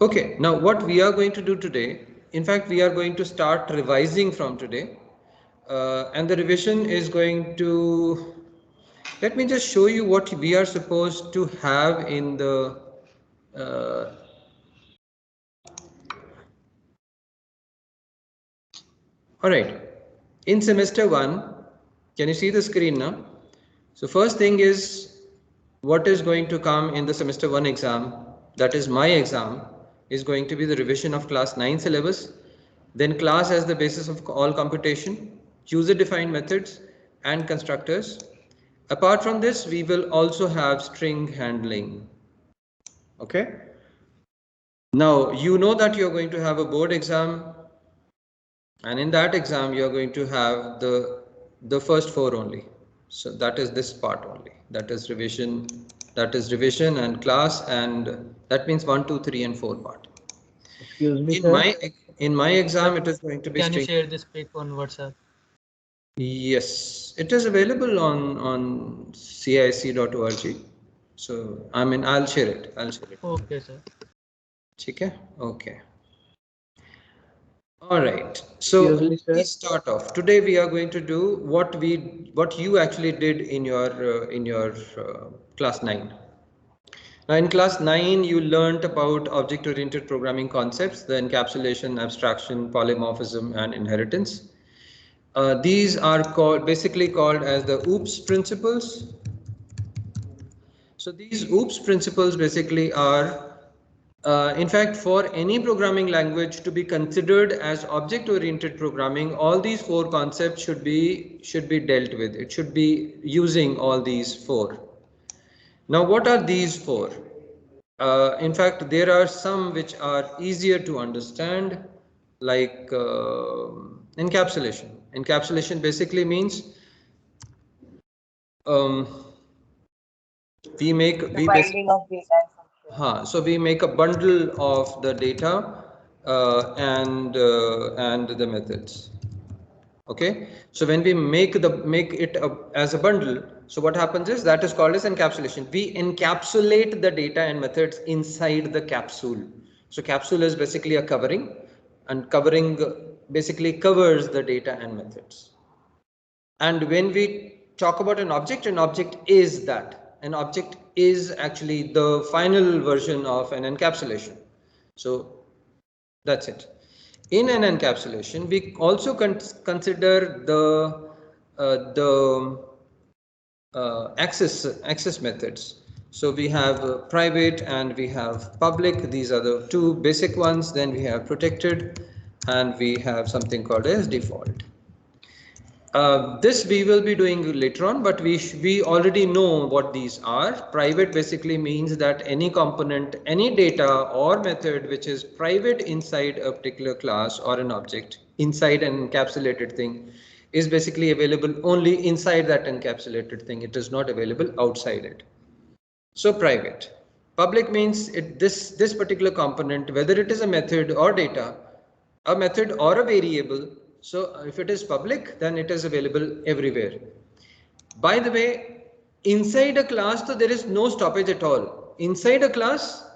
Okay, now what we are going to do today, in fact, we are going to start revising from today. And the revision is going to, let me just show you what we are supposed to have in the, uh, all right, in semester one, can you see the screen now? So first thing is what is going to come in the semester one exam, that is my exam, is going to be the revision of class 9 syllabus, then class as the basis of all computation, user defined methods and constructors. Apart from this, we will also have string handling. Okay. Now you know that you're going to have a board exam, and in that exam you are going to have the first four only. So that is this part only, that is revision and class, and that means 1 2 3 and 4 part. Excuse me, in sir. my in my Sir, exam it is going to be can you string. share this pic on WhatsApp? Yes, it is available on cic.org. So I mean I'll share it. Okay, sir. Okay. Okay. All right. So Excuse let me, me sir. start off. Today we are going to do what you actually did in your class 9. Now in class 9 you learnt about object oriented programming concepts, the encapsulation, abstraction, polymorphism and inheritance. These are basically called as the OOPS principles. So these OOPS principles basically are, in fact, for any programming language to be considered as object-oriented programming, all these four concepts should be dealt with. It should be using all these four. Now, what are these four? In fact, there are some which are easier to understand, like encapsulation. Encapsulation basically means um, The we binding basically of data and function. So we make a bundle of the data and the methods. Okay. So when we make it as a bundle, so what happens is that is called as encapsulation. We encapsulate the data and methods inside the capsule. So capsule is basically a covering, and covering basically covers the data and methods. And when we talk about an object is that. An object is actually the final version of an encapsulation. So that's it. In an encapsulation, we also consider the access methods. So we have private and we have public. These are the two basic ones. Then we have protected, and we have something called as default. This we will be doing later on, but we already know what these are. Private basically means that any component, any data or method which is private inside a particular class or an object, inside an encapsulated thing, is basically available only inside that encapsulated thing. It is not available outside it. So private. Public means this particular component, whether it is a method or data, a method or a variable. So if it is public, then it is available everywhere. By the way, inside a class, so there is no stoppage at all. Inside a class,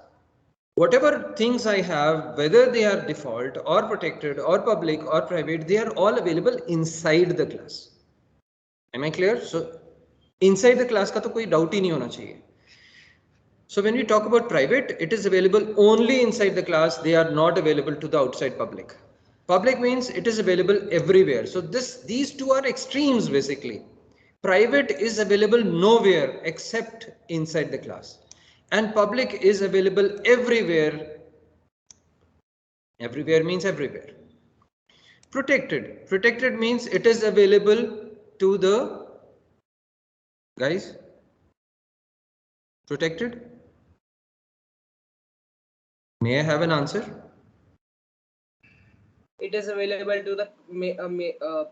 whatever things I have, whether they are default or protected or public or private, they are all available inside the class. Am I clear? So inside the class का तो कोई doubt ही नहीं होना चाहिए. So when we talk about private, it is available only inside the class. They are not available to the outside public. Public means it is available everywhere. So these two are extremes basically. Private is available nowhere except inside the class. And public is available everywhere. Everywhere means everywhere. Protected. Protected means it is available to the guys. Protected. May I have an answer? It is available to the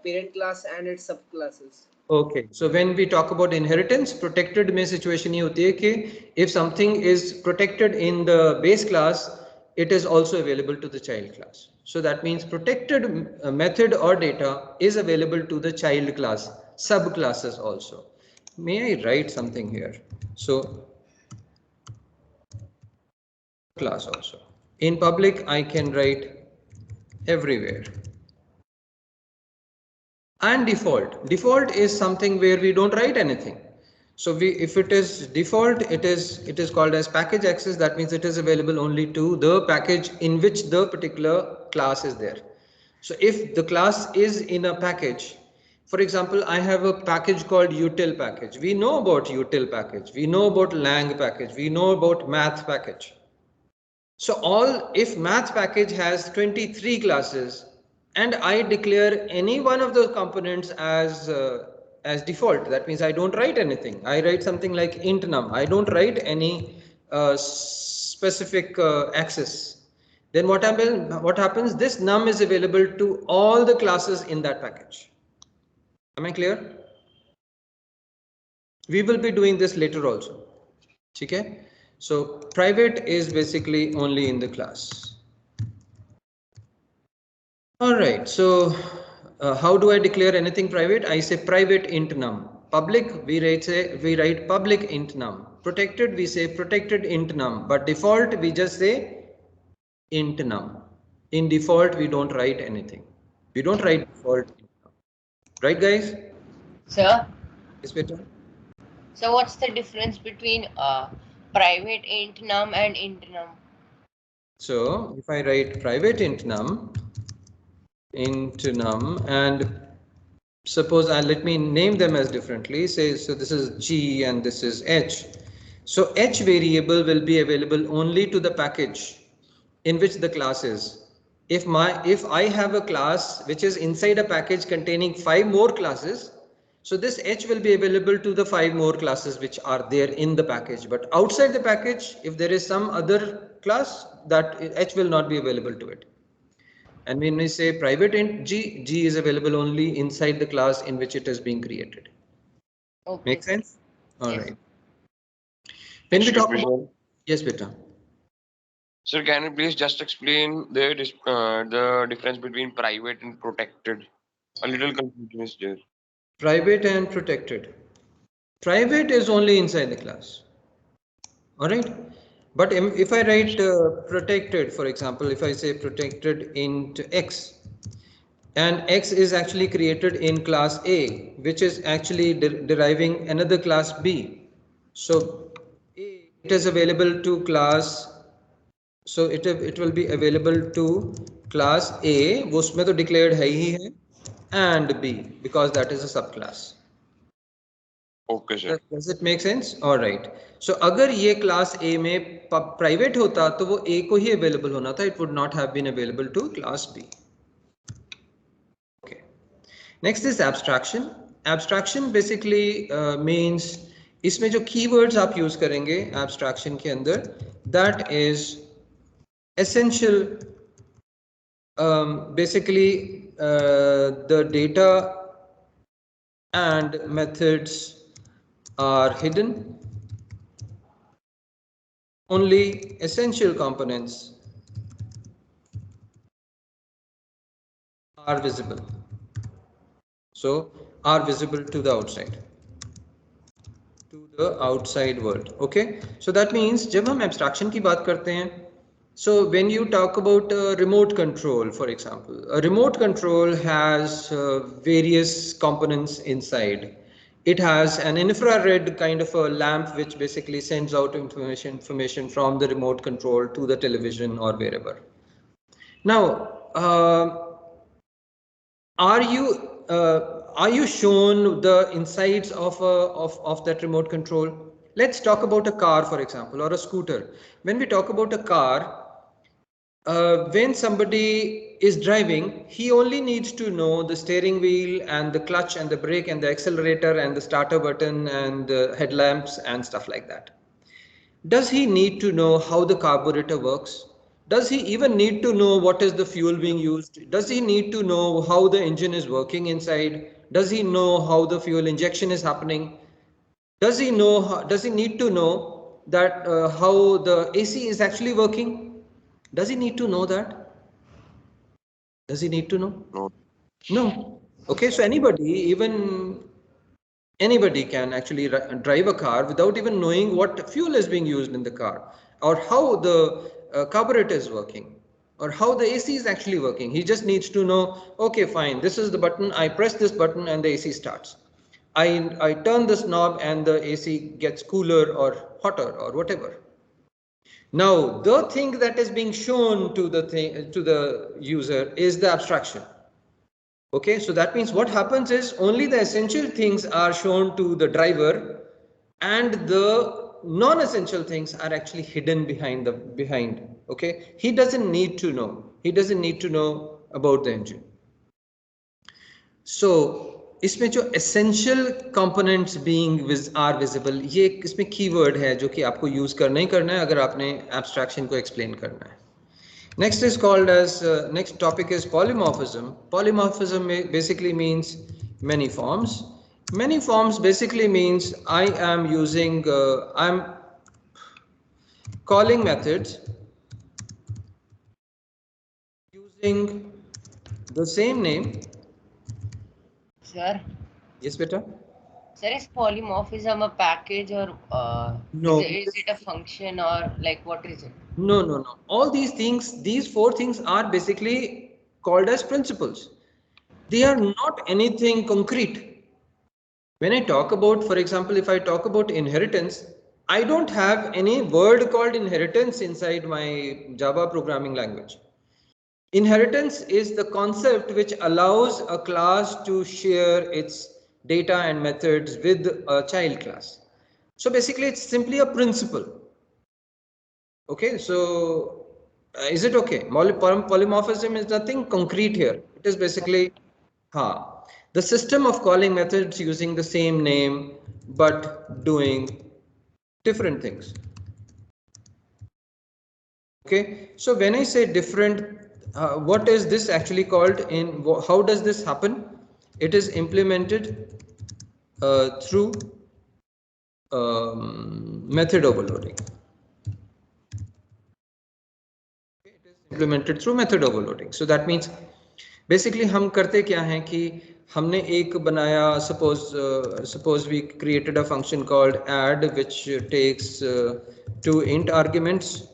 parent class and its subclasses. Okay, so when we talk about inheritance, protected में situation ये होती है कि if something is protected in the base class, it is also available to the child class. So that means protected method or data is available to the child class, subclasses also. May I write something here? So class also. In public, I can write everywhere. And default is something where we don't write anything. So if it is default, it is called as package access. That means it is available only to the package in which the particular class is there. So if the class is in a package, for example, I have a package called util package. We know about util package, we know about lang package, we know about math package. So if math package has 23 classes and I declare any one of those components as default, that means I don't write anything. I write something like int num. I don't write any specific access. Then what happens? This num is available to all the classes in that package. Am I clear? We will be doing this later also. Okay? So private is basically only in the class. All right, so how do I declare anything private? I say private int num. Public, we write public int num. Protected, we say protected int num. But default, we just say int num. In default, we don't write anything. We don't write default int num. Right, guys? Sir? Yes, better. So what's the difference between private int num and int num? So if I write private int num, and suppose let me name them as differently. Say, so this is G and this is H. So H variable will be available only to the package in which the class is. If I have a class which is inside a package containing 5 more classes, so this H will be available to the 5 more classes which are there in the package. But outside the package, if there is some other class, that H will not be available to it. And when we say private int G, G is available only inside the class in which it is being created. Okay. Make sense? All Yes. right. When we talk about, yes, beta. Sir, can you please just explain the difference between private and protected? A little confusion is there. Private and protected. Private is only inside the class. All right. But if I write protected, for example, if I say protected int X, and X is actually created in class A, which is actually deriving another class B. So it is available to class, so it will be available to class A, वो उसमें तो declared है ही है, and B, because that is a subclass. Okay, sir. Does it make sense? All right. So अगर ये class A में private होता तो वो A को ही available होना था. It would not have been available to class B. Okay. Next is abstraction. Abstraction basically means इसमें जो keywords आप use करेंगे abstraction के अंदर, that is essential. Basically the data and methods are hidden. Only essential components are visible. So are visible to the outside world. Okay, so that means जब हम abstraction की बात करते हैं, so when you talk about remote control, for example, a remote control has various components inside. It has an infrared kind of a lamp which basically sends out information from the remote control to the television or wherever. Now, are you shown the insides of that remote control? Let's talk about a car, for example, or a scooter. When we talk about a car, when somebody is driving, he only needs to know the steering wheel and the clutch and the brake and the accelerator and the starter button and the headlamps and stuff like that. Does he need to know how the carburetor works? Does he even need to know what is the fuel being used? Does he need to know how the engine is working inside? Does he know how the fuel injection is happening? Does he need to know that how the AC is actually working? Does he need to know that? Does he need to know? No. No. Okay, so anybody can actually drive a car without even knowing what fuel is being used in the car. or how the carburetor is working, or how the AC is actually working. He just needs to know, okay, fine, this is the button, I press this button and the AC starts. I turn this knob and the AC gets cooler or hotter or whatever. Now, the thing that is being shown to the user is the abstraction. Okay, so that means what happens is only the essential things are shown to the driver, and the non-essential things are actually hidden behind. Okay, he doesn't need to know. He doesn't need to know about the engine. So इसमें जो essential components are visible, ये इसमें keyword है जो कि आपको use करना ही करना है अगर आपने abstraction को explain करना है. Next is called as next topic is polymorphism. Polymorphism basically means many forms. Many forms basically means I'm calling methods using the same name. Sir, Yes, beta. sir, is polymorphism a package or No. is it a function or like what is it? No. All these things, these four things are basically called as principles. They are not anything concrete. When I talk about, for example, if I talk about inheritance, I don't have any word called inheritance inside my Java programming language. Inheritance is the concept which allows a class to share its data and methods with a child class. So basically, it's simply a principle. Okay, so is it okay? Polymorphism is nothing concrete here. It is basically the system of calling methods using the same name but doing different things. Okay, so when I say different, what is this actually called? How does this happen? It is implemented through method overloading. It is implemented through method overloading. So that means basically हम करते क्या हैं कि हमने एक बनाया, suppose we created a function called add which takes two int arguments,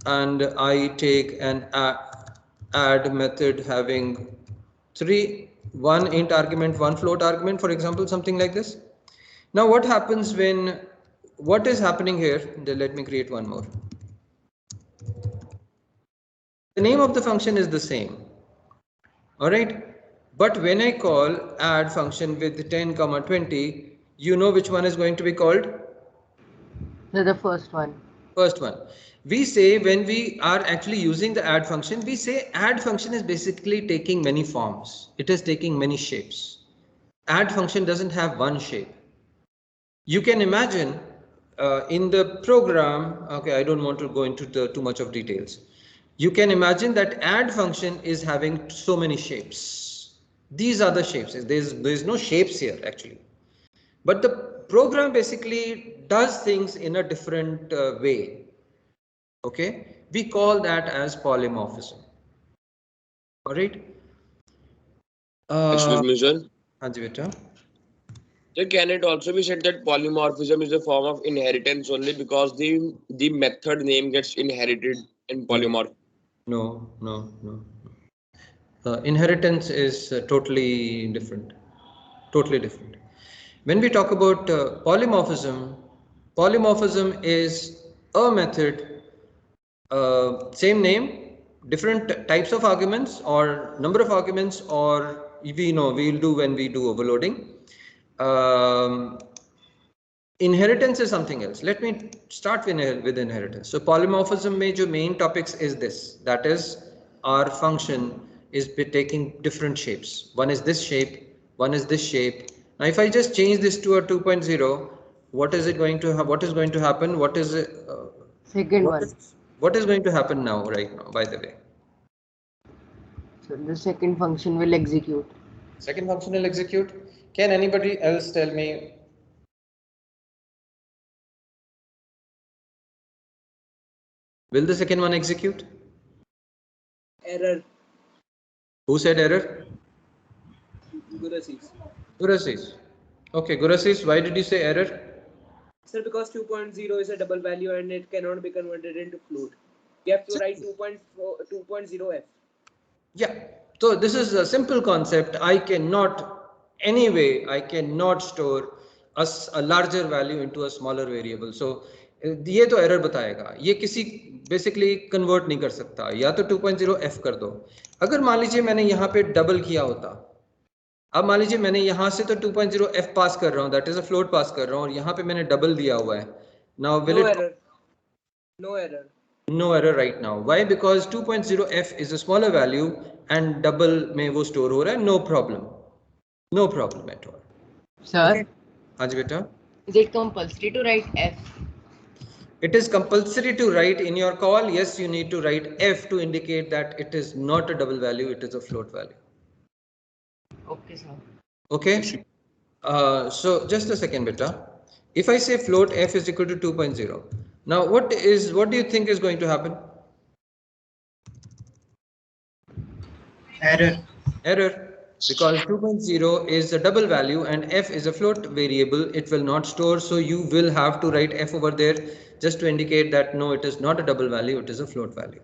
and I take an add method having one int argument, one float argument, for example, something like this. Now what is happening here? Let me create one more. The name of the function is the same. All right. But when I call add function with 10, 20, you know which one is going to be called? The first one. First one. We say when we are actually using the add function, we say add function is basically taking many forms. It is taking many shapes. Add function doesn't have one shape. You can imagine in the program, okay, I don't want to go into too much of details. You can imagine that add function is having so many shapes. These are the shapes. There's no shapes here actually. But the program basically does things in a different way. Okay, we call that as polymorphism. All right. Excuse me, sir. Hanji beta. So can it also be said that polymorphism is a form of inheritance only because the method name gets inherited in polymorphism? No. Inheritance is totally different. Totally different. When we talk about polymorphism is a method, same name, different types of arguments or number of arguments, or we'll do when we do overloading. Inheritance is something else. Let me start with inheritance. So polymorphism mein jo main topics is this, that is our function is taking different shapes. One is this shape, one is this shape. Now if I just change this to a 2.0, what is going to happen? What is it? Second one. What is going to happen right now, by the way? So the second function will execute. Second function will execute. Can anybody else tell me? Will the second one execute? Error. Who said error? Gurasis. Gurasis. Okay, Gurasis, why did you say error? Sir, because 2.0 is a double value and it cannot be converted into float. We have to write 2.0f. Yeah, so this is a simple concept. I cannot store a larger value into a smaller variable. So ये तो error बताएगा, ये किसी basically convert नहीं कर सकता, या तो 2.0f कर दो. अगर मान लीजिए मैंने यहाँ पे double किया होता, अब मान लीजिए मैंने यहाँ से तो 2.0f पास कर रहा हूँ, that is a float पास कर रहा हूँ, और यहाँ पे मैंने double दिया हुआ है. Now will No it? error. No error. No error right now. Why? Because 2.0f is a smaller value and double में वो store हो रहा है. No problem. No problem at all. Sir, Okay. हाँ जी बेटा. is it compulsory to write f? It is compulsory to write in your call. Yes, you need to write f to indicate that it is not a double value. It is a float value. Okay, sir. Okay. So just a second, beta. If I say float f is equal to 2.0, now what do you think is going to happen? Error. Error, because 2.0 is a double value and f is a float variable. It will not store, so you will have to write f over there just to indicate that no, it is not a double value, it is a float value.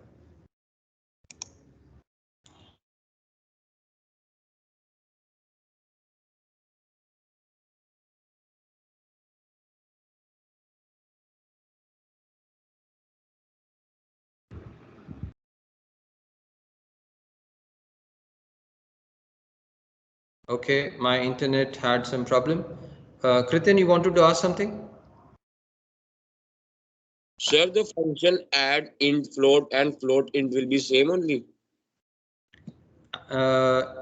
Okay, my internet had some problem. Kritin, you wanted to ask something? Sir, the function add int float and float int will be same only.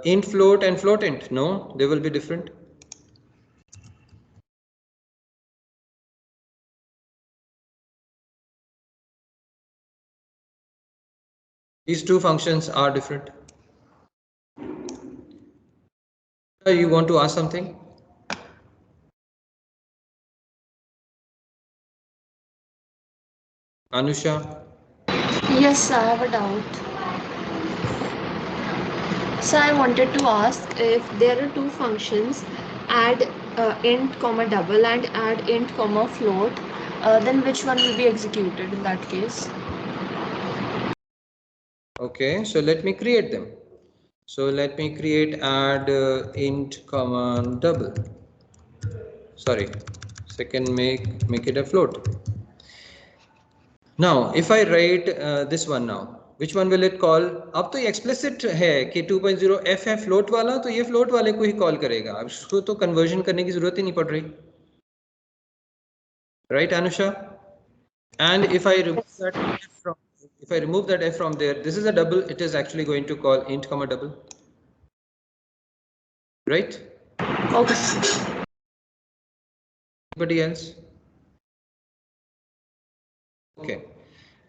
Int float and float int, no, they will be different. These two functions are different. You want to ask something? Anusha? Yes, I have a doubt. So I wanted to ask, if there are two functions, add int comma double and add int comma float, then which one will be executed in that case? Okay, so let me create them. So let me create add int comma double. Sorry, second make it a float. Now if I write this one now, which one will it call? अब तो ये explicit है कि 2.0 f है float वाला, तो ये float वाले को ही call करेगा. अब इसको तो conversion करने की जरूरत ही नहीं पड़ रही. Right, Anusha? And if I remove that f from there, this is a double, it is actually going to call int comma double. Right? Okay. Anybody else? Okay.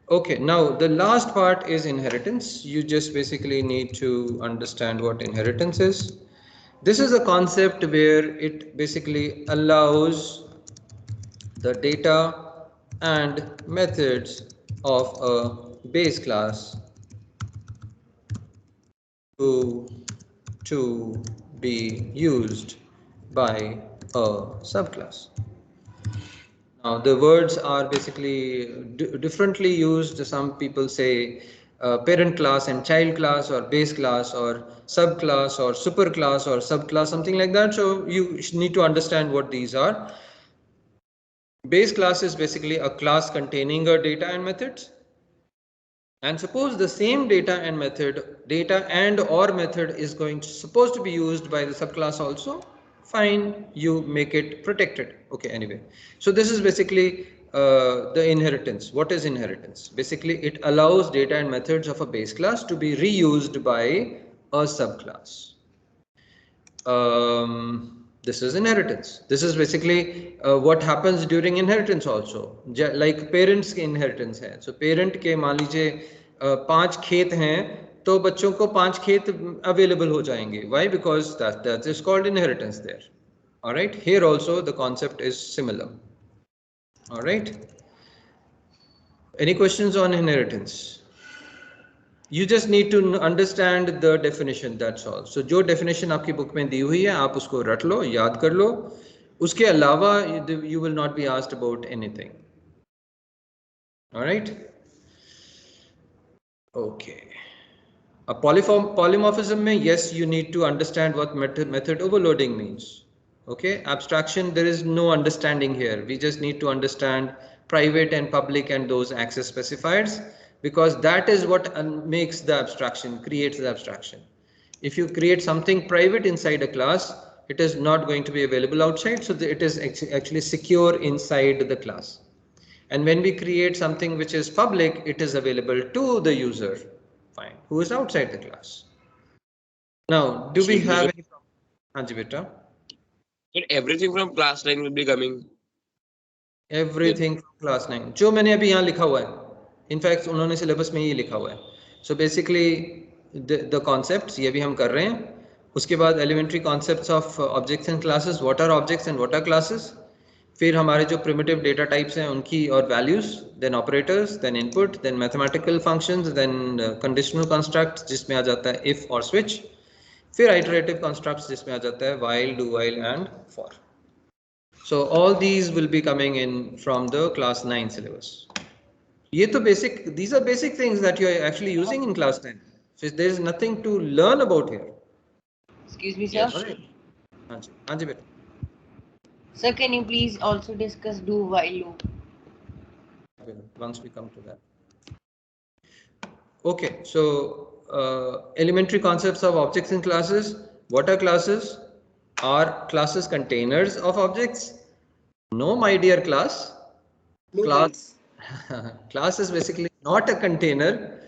Okay, now the last part is inheritance. You just basically need to understand what inheritance is. This is a concept where it basically allows the data and methods of a base class to be used by a subclass. Now the words are basically differently used. Some people say parent class and child class, or base class or subclass or superclass or subclass, something like that. So you need to understand what these are. Base class is basically a class containing a data and methods. And suppose the same data and or method is supposed to be used by the subclass also, fine, you make it protected. Okay, anyway, so this is basically the inheritance. What is inheritance? Basically it allows data and methods of a base class to be reused by a subclass. This is inheritance. This is basically what happens during inheritance also. Like parents की inheritance है. So parent के मान लीजिए 5 खेत हैं, तो बच्चों को 5 खेत available हो जाएंगे. Why? Because that is called inheritance there. All right. Here also the concept is similar. All right. Any questions on inheritance? You just need to understand the definition, that's all. So जो definition आपकी book में दी हुई है, आप उसको रट लो, याद कर लो. उसके अलावा you will not be asked about anything. All right. Okay. A polymorphism mein, yes, you need to understand what method overloading means. Okay, abstraction, there is no understanding here. We just need to understand private and public and those access specifiers, because that is what makes the abstraction, creates the abstraction. If you create something private inside a class, it is not going to be available outside, so it is actually secure inside the class. And when we create something which is public, it is available to the user, fine, who is outside the class. Now, do we have any problem? Hanji beta. Everything from class 9 will be coming. Everything from class 9. जो मैंने अभी यहाँ लिखा हुआ है. In fact, उन्होंने syllabus में ये लिखा हुआ है. So basically, the concepts ये भी हम कर रहे हैं. उसके बाद elementary concepts of objects and classes. What are objects and what are classes? फिर हमारे जो primitive data types हैं उनकी और values, then operators, then input, then mathematical functions, then conditional constructs जिसमें आ जाता है if और switch, फिर iterative constructs जिसमें आ जाता है while, do while and for. So all these will be coming in from the class 9 syllabus. ये तो basic, these are basic things that you are actually using in class 10. So there is nothing to learn about here. Excuse me, sir. Yes. All right. Hanji beta. Sir, can you please also discuss do while loop? Once we come to that. Okay, so elementary concepts of objects and classes. What are classes? Are classes containers of objects? No, my dear class. No, Class, class is basically not a container.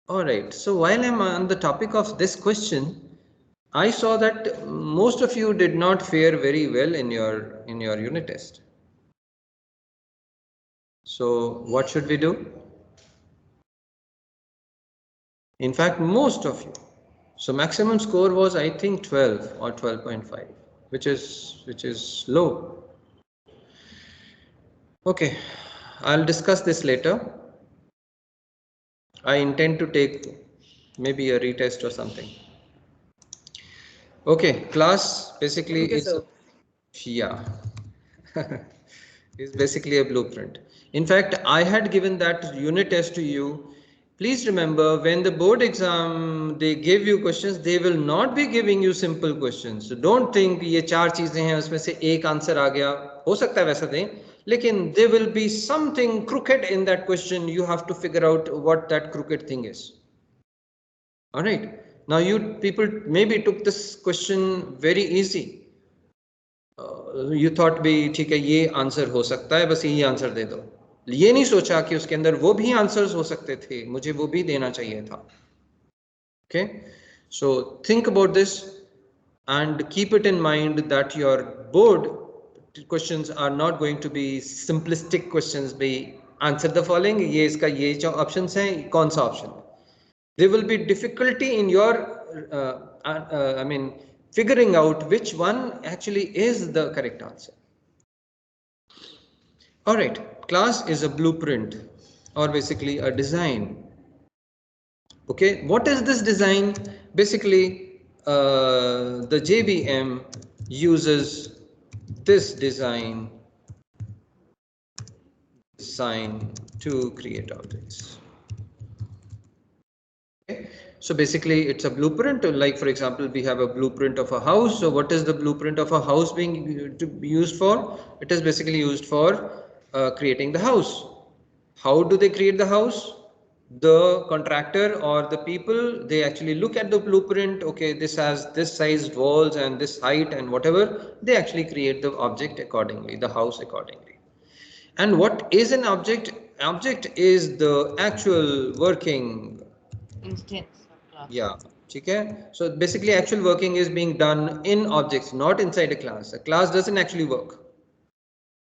All right, so while I'm on the topic of this question, I saw that most of you did not fare very well in your unit test. So what should we do? In fact, most of you. So maximum score was, I think, 12 or 12.5, which is low. Okay, I'll discuss this later. I intend to take maybe a retest or something. Okay, class basically is is basically a blueprint. In fact, I had given that unit test to you. Please remember, when the board exam they give you questions, they will not be giving you simple questions. So don't think ये चार चीजें हैं उसमें से एक answer आ गया, हो सकता है वैसा दें, लेकिन there will be something crooked in that question. You have to figure out what that crooked thing is. All right. Now you people maybe took this question very easy. You thought भी ठीक है ये answer हो सकता है, बस यही answer दे दो. ये नहीं सोचा कि उसके अंदर वो भी आंसर्स हो सकते थे, मुझे वो भी देना चाहिए था. Okay, so think about this and keep it in mind that your board questions are not going to be simplistic questions. Be answer the following. ये इसका ये जो options हैं, कौन सा option? There will be difficulty in your figuring out which one actually is the correct answer. All right, class is a blueprint or basically a design. Okay, what is this design? Basically, the JVM uses this design to create objects. Okay. So basically it's a blueprint. Like for example, we have a blueprint of a house. So what is the blueprint of a house being used for? It is basically used for creating the house. How do they create the house? The contractor or the people, they actually look at the blueprint. Okay, this has this size walls and this height and whatever. They actually create the object accordingly, the house accordingly. And what is an object? Object is the actual working Instance. Yeah, okay. So basically actual working is being done in objects, not inside a class. A class doesn't actually work.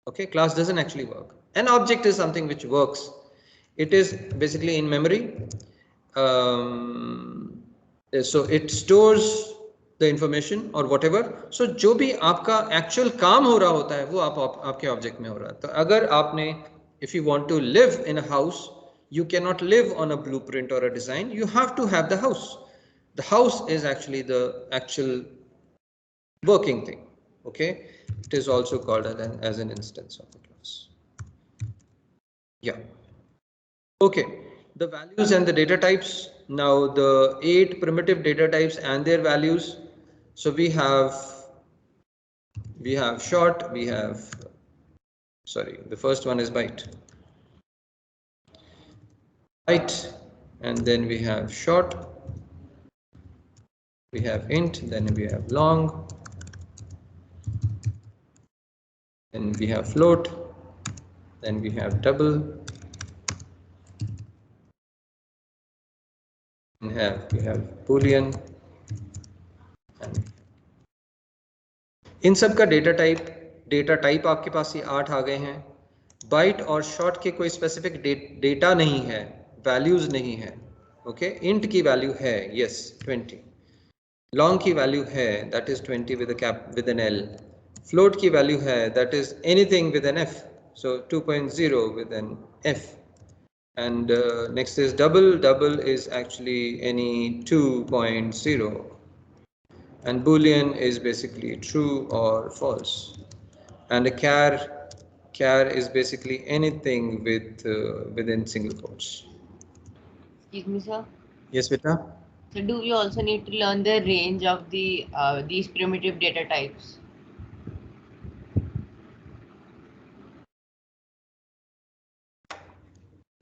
Okay, class doesn't actually work. An object is something which works. It is basically in memory. So it stores the information or whatever. So जो भी आपका actual काम हो रहा होता है वो आपके object में हो रहा है. तो अगर आपने, if you want to live in a house, you cannot live on a blueprint or a design. You have to have the house. The house is actually the actual working thing. Okay, it is also called as an instance of a class. Yeah. Okay, the values and the data types. Now the 8 primitive data types and their values. So we have short, sorry, the first one is byte, and then we have short, we have int, then we have long, then we have float, then we have double, and we have boolean, and इन सब का data type आपके पास ये 8 आ गए हैं. Bite और short के कोई specific data नहीं है, वैल्यूज नहीं है. ओके, इंट की वैल्यू है यस 20, लॉन्ग की वैल्यू है that is 20 with an L, float की वैल्यू है that is anything with an F, so 2.0 with an F. And next is double is actually any 2.0, and boolean is basically true or false, and a char is basically anything with within single quotes. Excuse me, sir. Yes, beta. So do we also need to learn the range of the these primitive data types?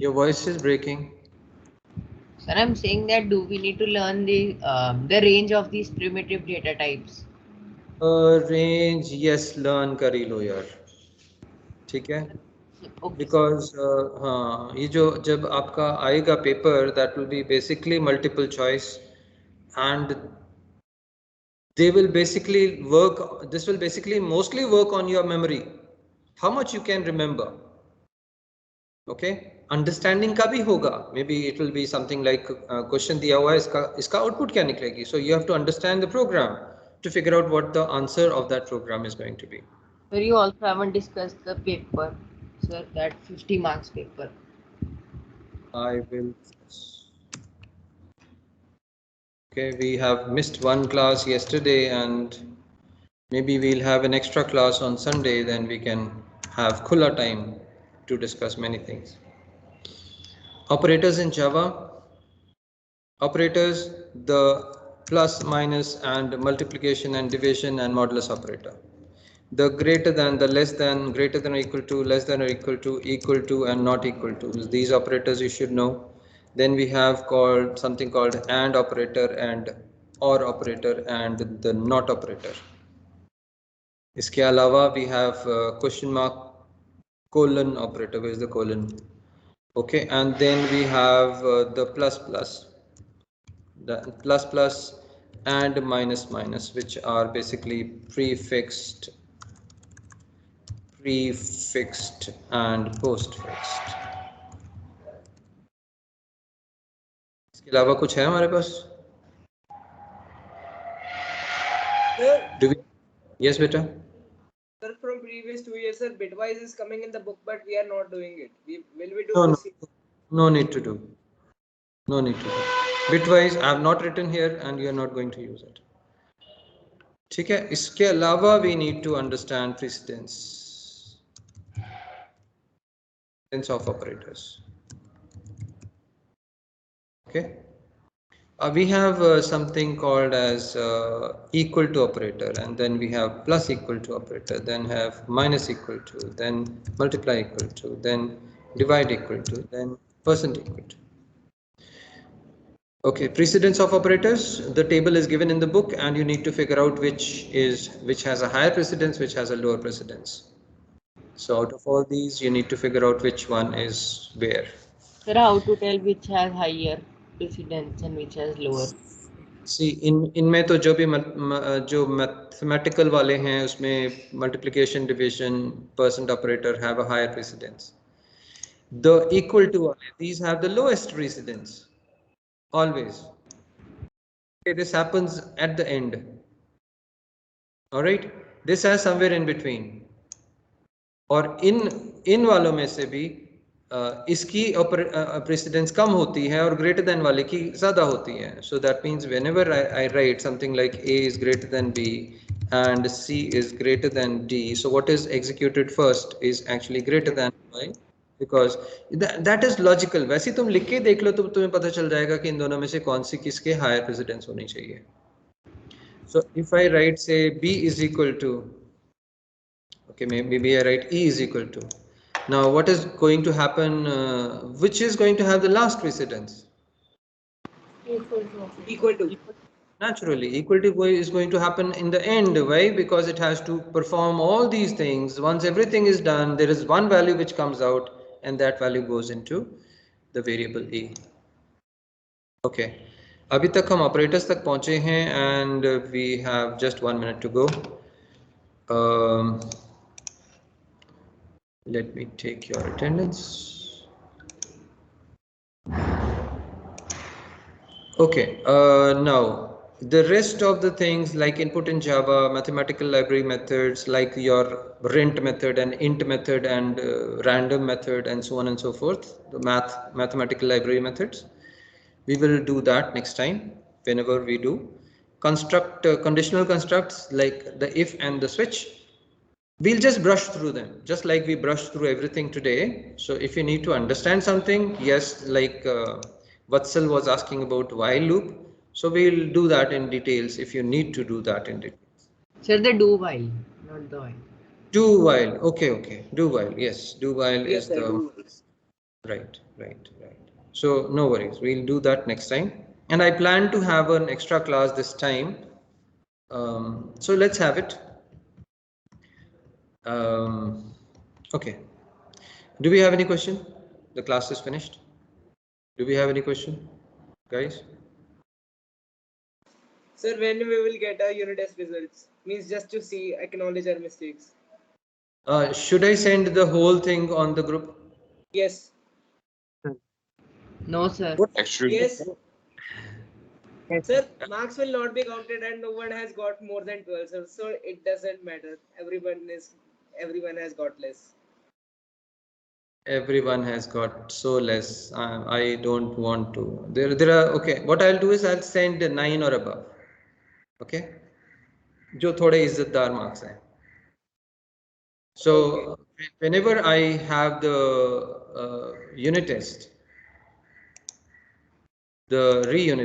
Your voice is breaking. Sir, I'm saying that do we need to learn the range of these primitive data types? Range, yes, learn कर ही लो यार, ठीक है. Okay. Because हाँ, ये जो जब आपका आएगा paper, that will be basically multiple choice, and they will basically work, this will basically mostly work on your memory, how much you can remember. Okay, understanding का भी होगा, maybe it will be something like question दिया हुआ है, इसका output क्या निकलेगी, so you have to understand the program to figure out what the answer of that program is going to be. Sir, you also haven't discussed the paper, sir, that 50 marks paper. I will. Okay, we have missed one class yesterday, and maybe we'll have an extra class on Sunday, then we can have khula time to discuss many things. Operators in Java. Operators, the plus, minus, and multiplication and division and modulus operator. The greater than, the less than, greater than or equal to, less than or equal to, and not equal to. These operators you should know. Then we have something called and operator and or operator and the not operator. इसके अलावा we have question mark, colon operator. Where is the colon? Okay, and then we have the plus, and minus, which are basically prefixed and postfixed. इसके अलावा कुछ है हमारे पास? Do we? Yes, beta. Sir, from previous 2 years, sir, bitwise is coming in the book, but we are not doing it. Will we do this? No need to do. No need to do. Bitwise I have not written here, and you are not going to use it. ठीक है. इसके अलावा we need to understand precedence of operators. Okay. We have something called as equal to operator, and then we have plus equal to operator, then have minus equal to, then multiply equal to, then divide equal to, then percent equal to. Okay, precedence of operators. The table is given in the book, and you need to figure out which has a higher precedence, which has a lower precedence. So out of all these, you need to figure out which one is where. Sir, how to tell which has higher precedence and which has lower? See, इनमें तो जो mathematical वाले हैं, उसमें multiplication, division, percent operator have a higher precedence. The equal to वाले, these have the lowest precedence always. Okay, this happens at the end. All right, this has somewhere in between. और इन वालों में से भी इसकी precedence कम होती है और greater than वाले की ज़्यादा होती है. So that means whenever I write something like A is greater than B, and C is greater than D. So what is executed first is actually greater than Y, because that is logical. वैसे तुम लिख के देख लो तो तुम्हें पता चल जाएगा कि इन दोनों में से कौन सी किसके हायर प्रेसिडेंस होनी चाहिए. So if I write, say, B is equal to, okay, maybe I write E is equal to. Now what is going to happen? Which is going to have the last precedence? Equal to. Naturally, equal to is going to happen in the end. Why? Because it has to perform all these things. Once everything is done, there is one value which comes out, and that value goes into the variable E. Okay. अभी तक हम operators तक पहुंचे हैं, and we have just 1 minute to go. Let me take your attendance. Okay, now the rest of the things like input in Java, mathematical library methods like your rent method and int method and random method and so on and so forth, the mathematical library methods, we will do that next time whenever we do. Construct conditional constructs like the if and the switch. We'll just brush through them, just like we brushed through everything today. So if you need to understand something, yes, like Vatsal was asking about while loop. So we'll do that in details if you need to do that in details. Sir, the do while, not the while. Do while, okay. Do while, yes. Do while Yes, is sir, the do. right. So no worries, we'll do that next time. And I plan to have an extra class this time. So let's have it. Okay. Do we have any question? The class is finished. Do we have any question, guys? Sir, when we will get our unit test results? Means just to see, acknowledge our mistakes. Should I send the whole thing on the group? Yes. No, sir. Actually, Yes. Sir, marks will not be counted and no one has got more than 12, sir. So it doesn't matter. Everyone has got less. Everyone has got so less. I don't want to. There are, okay. What I'll do is I'll send 9 or above. Okay. जो थोड़े इज्जतदार marks हैं. So whenever I have the unit test, the re-unit